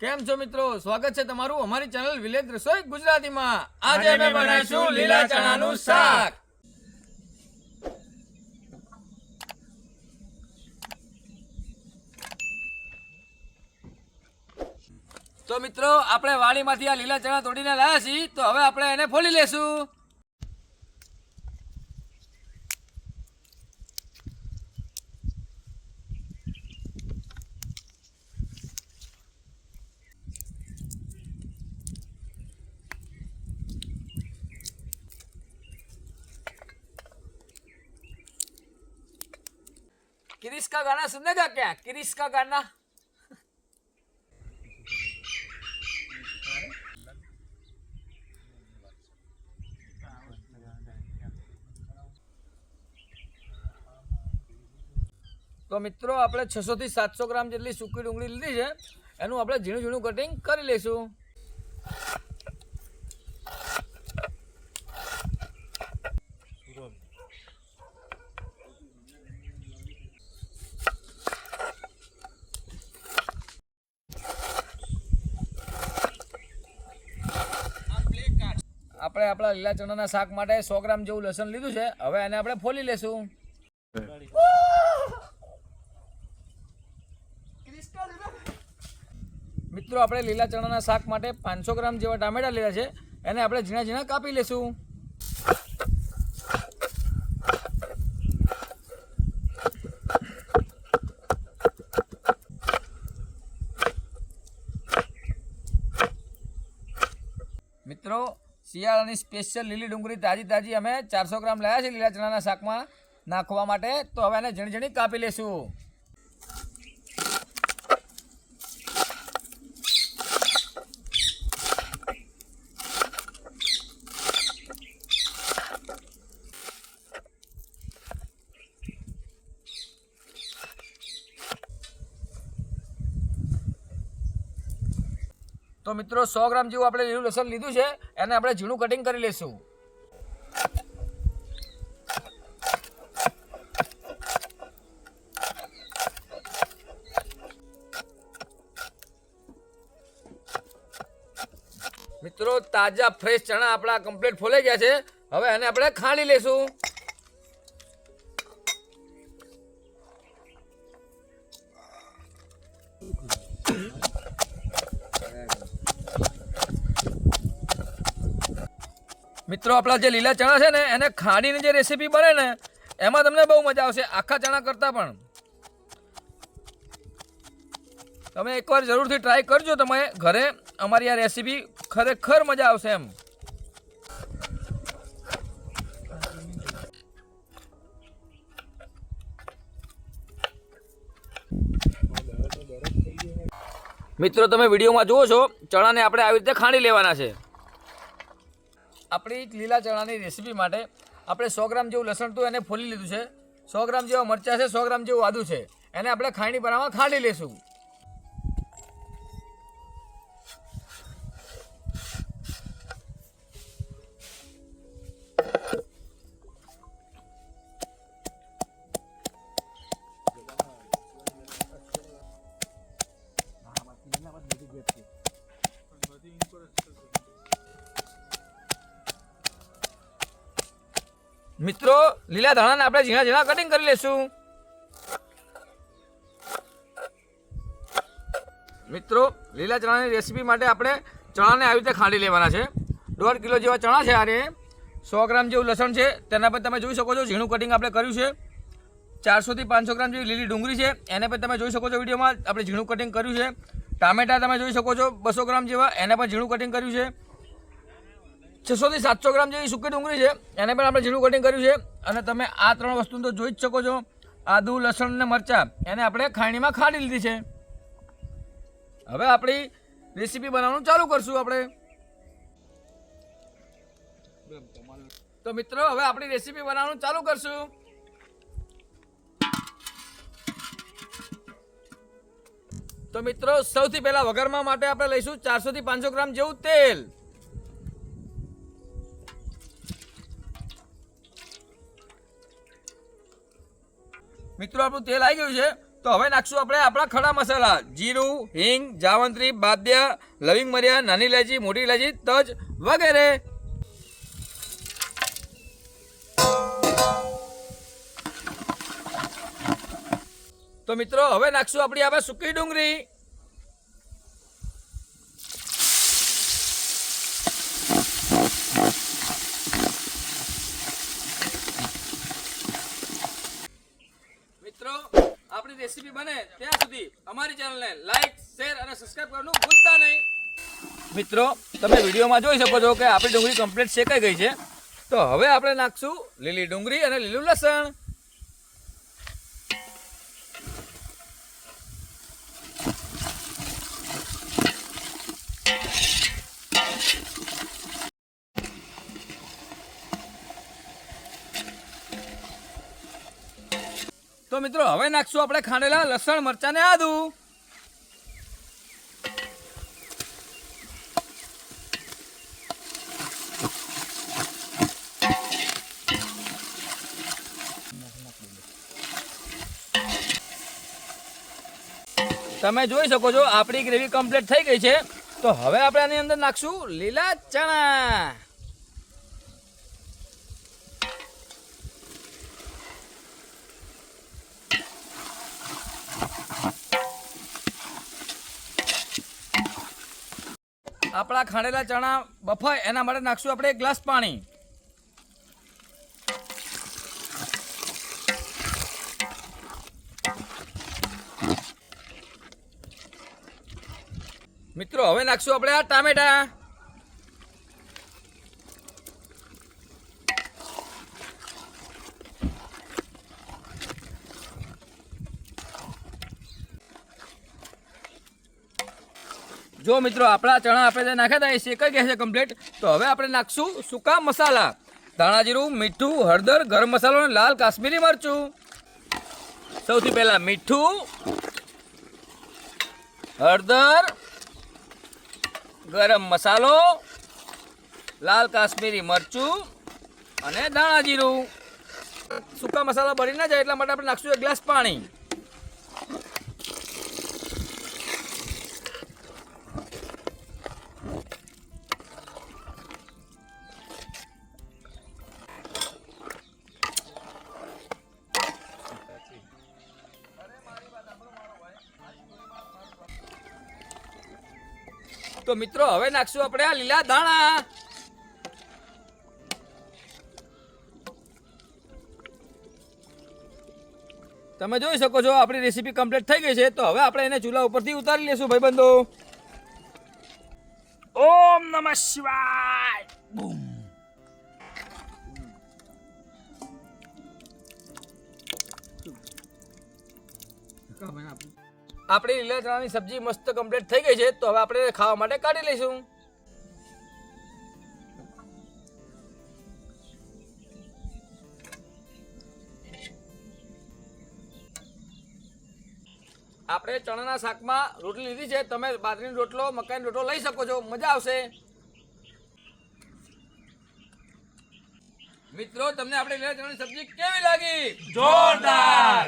કેમ છો મિત્રો? સ્વાગત છે તમારું અમારી ચેનલ વિલેજ રસોઈ ગુજરાતીમાં. આજે અમે બનાવીશું લીલા ચણાનું શાક. તો મિત્રો આપણે વાડીમાંથી આ લીલા ચણા તોડીને લાવ્યા છીએ, તો હવે આપણે એને ફોલી લેશું. किरिश का गाना सुनने का क्या? किरिश का गाना તો મિત્રો આપણે 600 થી 700 ગ્રામ જેટલી સૂકી ડુંગળી લીધી છે. એનું આપણે ઝીણું ઝીણું કટિંગ કરી લઈશું. આપણે આપણા લીલા ચણાના શાક માટે 100 ગ્રામ જેવું લસણ લીધું છે. હવે એને આપણે ફોલી લેશું. મિત્રો આપણે લીલા ચણાના શાક માટે 500 ગ્રામ જેવા ટામેટા લીધા છે. એને આપણે ઝીણા ઝીણા કાપી લેશું. મિત્રો શિયાળાની સ્પેશિયલ લીલી ડુંગળી તાજી અમે 400 ગ્રામ લાવ્યા છે લીલા ચણાના શાકમાં નાખવા માટે. તો હવે એને ઝીણી ઝીણી કાપી લેશું. તો મિત્રો 100 ગ્રામ જેવું આપણે લીલું લસણ લીધું છે. એને આપણે ઝીણું કટિંગ કરી લઈશું. મિત્રો તાજા ફ્રેશ ચણા આપણા કમ્પ્લીટ ફોલાઈ ગયા છે. હવે એને આપણે ખાંડી લઈશું. મિત્રો આપણા જે લીલા ચણા છે ને એને ખાંડીને જે રેસીપી બને ને એમાં તમને બહુ મજા આવશે, આખા ચણા કરતાં પણ. તમે એકવાર જરૂરથી ટ્રાય કરજો તમે ઘરે. અમારી આ રેસીપી ખરેખર મજા આવશે એમ. મિત્રો તમે વિડીયોમાં જુઓ છો ચણાને આપણે આવી રીતે ખાંડી લેવાના છે. આપણી લીલા ચણાની રેસીપી માટે આપણે 100 ગ્રામ જેવું લસણ તો એને ફોલી લીધું છે. 100 ગ્રામ જેવા મરચાં છે, 100 ગ્રામ જેવું આદું છે. એને આપણે ખાંડી બનાવવા ખાંડી લેશું. મિત્રો લીલા ધાણાને આપણે ઝીણા ઝીણા કટિંગ કરી લેશું. મિત્રો લીલા ચણાની રેસીપી માટે આપણે ચણાને આવી રીતે ખાંડી લેવાના છે. 1.5 કિલો જેવા ચણા છે. આને 100 ગ્રામ જેવું લસણ છે. તેના પર તમે જોઈ શકો છો ઝીણું કટિંગ આપણે કર્યું છે. 400 થી 500 ગ્રામ જેવી લીલી ડુંગળી છે. એને પર તમે જોઈ શકો છો વિડીયોમાં આપણે ઝીણું કટિંગ કર્યું છે. ટામેટા તમે જોઈ શકો છો 200 ગ્રામ જેવા, એને પણ ઝીણું કટિંગ કર્યું છે. 600 થી 700 ગ્રામ જેવી સૂકી ડુંગળી છે. એને પણ આપણે ઝીણું કટિંગ કર્યું છે. અને તમે આ 3 વસ્તુ તો જોઈ જ શકો છો. આદુ, લસણ અને મરચાં એને આપણે ખાણીમાં ખાંડી લીધી છે. હવે આપણી રેસીપી બનાવવાનું ચાલુ કરશું આપણે. તો મિત્રો હવે આપણી રેસીપી બનાવવાનું ચાલુ કરશું. તો મિત્રો સૌથી પહેલા વઘારમાં માટે આપણે લઈશું 400 થી 500 ગ્રામ જેવું તેલ. મિત્રો આપણું તેલ આવી ગયું છે. તો હવે નાખશું આપણે આપણા ખડા મસાલા જીરું, હિંગ, જાવંત્રી, બાદિયા, લવિંગ મરિયા, નાની ઇલાયચી, મોટી ઇલાયચી, તજ વગેરે. તો મિત્રો હવે નાખશું આપણી આપણે સૂકી ડુંગળી. મિત્રો આપણી રેસીપી બને ત્યાં સુધી અમારી ચેનલને લાઈક, શેર અને સબસ્ક્રાઇબ કરવાનું ભૂલતા નહીં. મિત્રો તમે વિડીયોમાં જોઈ શકો છો કે આપણી ડુંગળી કમ્પ્લીટ શેકાઈ ગઈ છે. તો હવે આપણે નાખશું લીલી ડુંગળી અને લીલું લસણ. તો મિત્રો હવે નાખશું આપણે ખાંડેલા લસણ, મરચાં ને આદુ. તમે જોઈ શકો છો આપણી ગ્રેવી કમ્પ્લીટ થઈ ગઈ છે. તો હવે આપણે આની અંદર નાખશું લીલા ચણા. આપણા ખાંડેલા ચણા બફાય એના માટે નાખશું આપણે 1 ગ્લાસ પાણી. મિત્રો હવે નાખશું આપણે આ ટામેટા. જો મિત્રો આપણા ચણા આપણે જે નાખ્યા હતા એ શેકાઈ ગયા છે કમ્પ્લીટ. તો હવે આપણે નાખશું સૂકા મસાલા, ધાણા જીરું, મીઠું, હળદર, ગરમ મસાલો અને લાલ કાશ્મીરી મરચું. સૌથી પહેલા મીઠું, હળદર, ગરમ મસાલો, લાલ કાશ્મીરી મરચું અને ધાણા જીરું. સૂકા મસાલા બળી ના જાય એટલા માટે આપણે નાખશું 1 ગ્લાસ પાણી. તો મિત્રો હવે નાખશું આપણે આ લીલા ધાણા. તમે જોઈ શકો છો આપણી રેસીપી કમ્પ્લીટ થઈ ગઈ છે. તો હવે આપણે એને ચૂલા ઉપરથી ઉતારી લેશું ભાઈબંધો. ઓમ નમઃ શિવાય. બૂમ. આપણી લીલા ચણાની સબ્જી મસ્ત કમ્પ્લીટ થઈ ગઈ છે. તો હવે આપણે ખાવા માટે કાઢી લઈશું. આપણે ચણાના શાકમાં રોટલી લીધી છે. તમે બાજરીનો રોટલો, મકાઈનો રોટલો લઈ શકો છો, મજા આવશે. મિત્રો તમને આપણે લીલા ચણાની સબ્જી કેવી લાગી? જોરદાર.